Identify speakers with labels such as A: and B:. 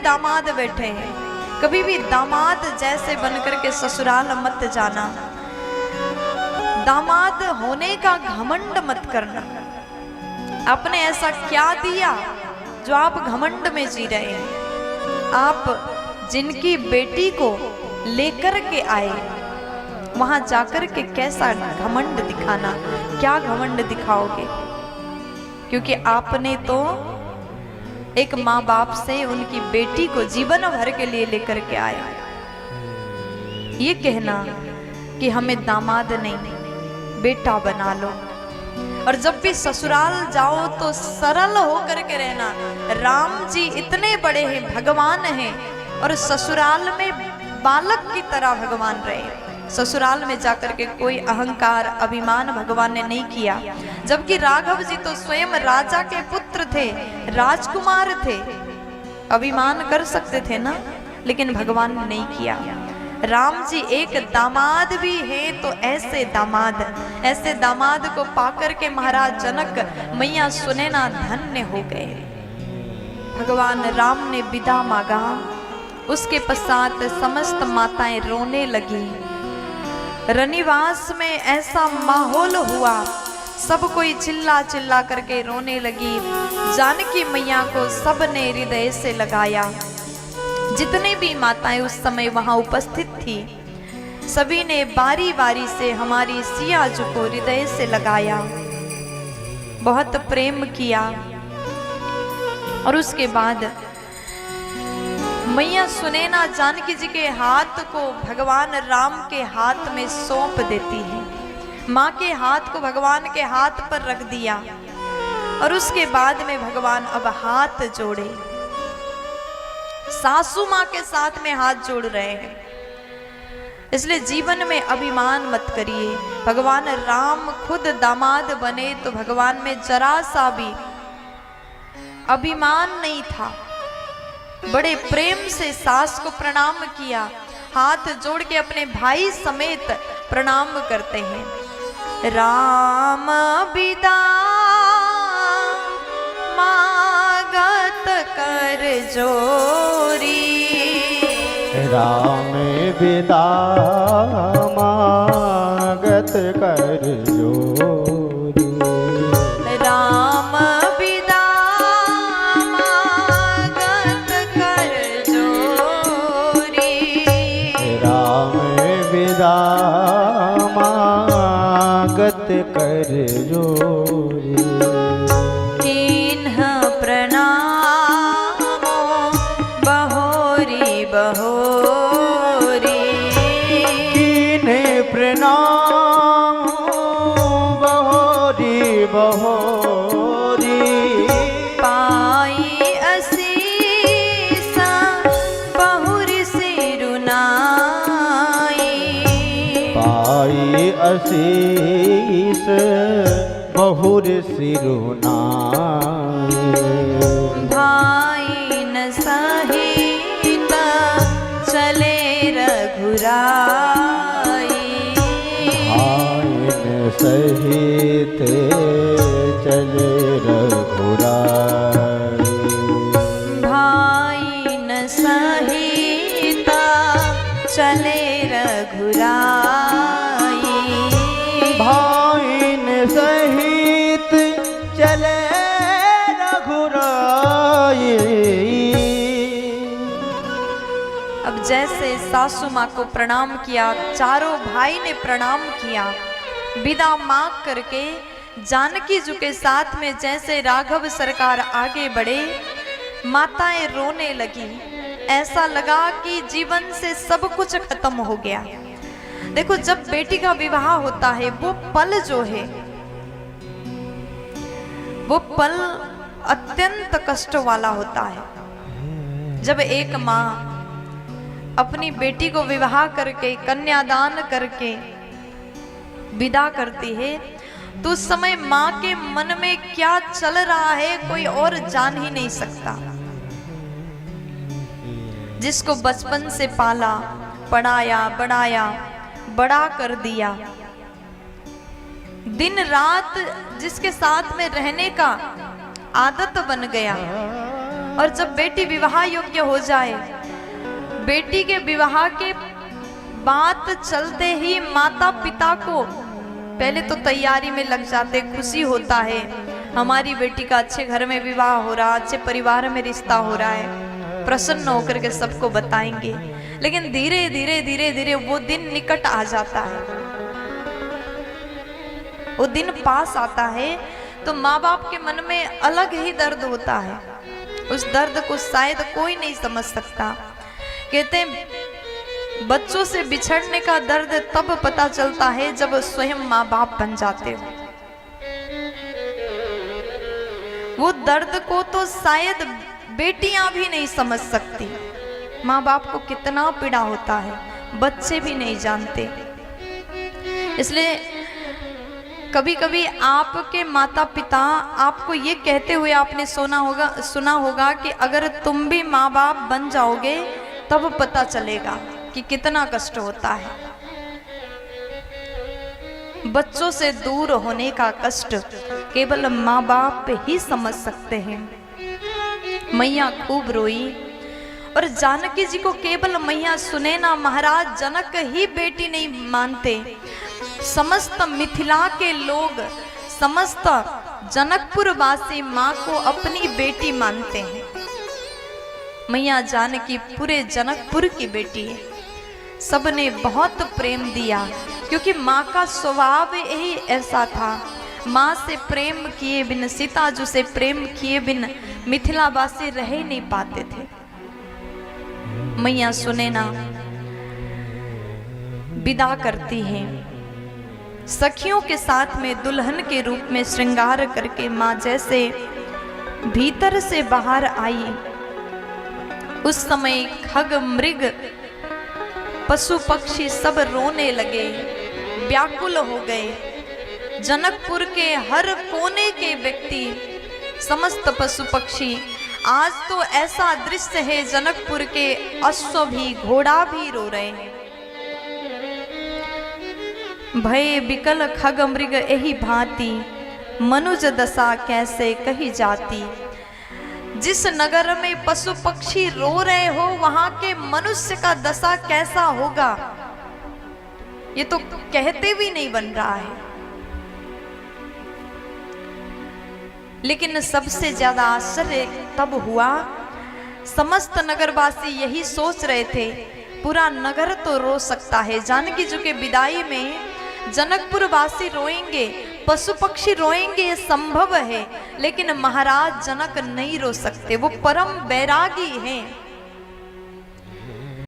A: दामाद बैठे हैं, कभी भी दामाद जैसे बनकर के ससुराल मत जाना। दामाद होने का घमंड मत करना। आपने ऐसा क्या दिया जो आप घमंड में जी रहे हैं? आप जिनकी बेटी को लेकर के आए वहां जाकर के कैसा घमंड दिखाना, क्या घमंड दिखाओगे? क्योंकि आपने तो एक माँ बाप से उनकी बेटी को जीवन भर के लिए लेकर के आया। ये कहना कि हमें दामाद नहीं बेटा बना लो, और जब भी ससुराल जाओ तो सरल होकर के रहना। राम जी इतने बड़े हैं, भगवान हैं, और ससुराल में बालक की तरह भगवान रहे। ससुराल में जाकर के कोई अहंकार अभिमान भगवान ने नहीं किया। जबकि राघव जी तो स्वयं राजा के पुत्र थे, राजकुमार थे, अभिमान कर सकते थे ना, लेकिन भगवान ने नहीं किया। राम जी एक दामाद भी हैं तो ऐसे दामाद को पाकर के महाराज जनक मैया सुनैना धन्य हो गए। भगवान राम ने विदा मांगा, उसके पश्चात समस्त माताएं रोने लगी। रनिवास में ऐसा माहौल हुआ, सब कोई चिल्ला चिल्ला करके रोने लगी। जानकी मैया को सबने हृदय से लगाया। जितने भी माताएं उस समय वहां उपस्थित थी, सभी ने बारी बारी से हमारी सिया जी को हृदय से लगाया, बहुत प्रेम किया। और उसके बाद मैया सुनैना जानकी जी के हाथ को भगवान राम के हाथ में सौंप देती है। माँ के हाथ को भगवान के हाथ पर रख दिया, और उसके बाद में भगवान अब हाथ जोड़े, सासू माँ के साथ में हाथ जोड़ रहे हैं। इसलिए जीवन में अभिमान मत करिए। भगवान राम खुद दामाद बने तो भगवान में जरा सा भी अभिमान नहीं था। बड़े प्रेम से सास को प्रणाम किया, हाथ जोड़ के अपने भाई समेत प्रणाम करते हैं। राम बिदा मागत कर जोरी,
B: राम बिदा मागत कर जोरी,
A: राम बिदा मागत कर जोरी,
B: राम बिदा मागत कर जोरी।
A: कीन्ह प्रणामो बहोरी बहोरी,
B: कीन्ह प्रणाम बहोरी बहोरी,
A: पाई असीसा बहुरी सिरुनाई,
B: पाई असीस बहुर सिरुनाई,
A: भाई न सहित चले रघुराई,
B: आयन सहित चले रघुराई,
A: भाई न सहित चले रघुराई,
B: भाइन सहित चले रघुराई।
A: अब जैसे सासू माँ को प्रणाम किया, चारों भाई ने प्रणाम किया, विदा मांग करके जानकी जी के साथ में जैसे राघव सरकार आगे बढ़े, माताएं रोने लगी। ऐसा लगा कि जीवन से सब कुछ खत्म हो गया। देखो, जब बेटी का विवाह होता है, वो पल जो है, वो पल अत्यंत कष्ट वाला होता है। जब एक माँ अपनी बेटी को विवाह करके कन्यादान करके विदा करती है, तो उस समय माँ के मन में क्या चल रहा है कोई और जान ही नहीं सकता। जिसको बचपन से पाला, पढ़ाया, बढ़ाया, बड़ा कर दिया, दिन रात जिसके साथ में रहने का आदत बन गया, और जब बेटी विवाह योग्य हो जाए, बेटी के विवाह के बात चलते ही माता पिता को पहले तो तैयारी में लग जाते, खुशी होता है हमारी बेटी का अच्छे घर में विवाह हो रहा, अच्छे परिवार में रिश्ता हो रहा है, प्रसन्न होकर के सबको बताएंगे। लेकिन धीरे धीरे धीरे धीरे वो दिन निकट आ जाता है, वो दिन पास आता है, तो माँ बाप के मन में अलग ही दर्द होता है। उस दर्द को शायद कोई नहीं समझ सकता। कहते हैं बच्चों से बिछड़ने का दर्द तब पता चलता है जब स्वयं माँ बाप बन जाते हो। वो दर्द को तो शायद बेटियां भी नहीं समझ सकती, माँ बाप को कितना पीड़ा होता है बच्चे भी नहीं जानते। इसलिए कभी कभी आपके माता पिता आपको ये कहते हुए आपने सुना होगा कि अगर तुम भी माँ बाप बन जाओगे तब पता चलेगा कि कितना कष्ट होता है। बच्चों से दूर होने का कष्ट केवल माँ बाप ही समझ सकते हैं। मैया खूब रोई और जानकी जी को केवल मैया सुनैना महाराज जनक ही बेटी नहीं मानते, समस्त मिथिला के लोग, समस्त जनकपुर वासी माँ को अपनी बेटी मानते हैं। मैया जानकी पूरे जनकपुर की बेटी है, सबने बहुत प्रेम दिया क्योंकि माँ का स्वभाव ही ऐसा था। माँ से प्रेम किए बिन, सीता जी से प्रेम किए बिन मिथिलावासी रह नहीं पाते थे। मैया सुनैना विदा करती हैं, सखियों के साथ में दुल्हन के रूप में श्रृंगार करके माँ जैसे भीतर से बाहर आई, उस समय खग मृग पशु पक्षी सब रोने लगे, व्याकुल हो गए। जनकपुर के हर कोने के व्यक्ति, समस्त पशु पक्षी, आज तो ऐसा दृश्य है जनकपुर के अश्व भी घोड़ा भी रो रहे हैं। भय बिकल खग मृग एही भांति, मनुज दशा कैसे कही जाती। जिस नगर में पशु पक्षी रो रहे हो वहां के मनुष्य का दशा कैसा होगा, ये तो कहते भी नहीं बन रहा है। लेकिन सबसे ज्यादा आश्चर्य तब हुआ, समस्त नगरवासी यही सोच रहे थे पूरा नगर तो रो सकता है, जानकी जी के विदाई में जनकपुर वासी रोएंगे, पशु पक्षी रोएंगे, ये संभव है, लेकिन महाराज जनक नहीं रो सकते, वो परम बैरागी हैं।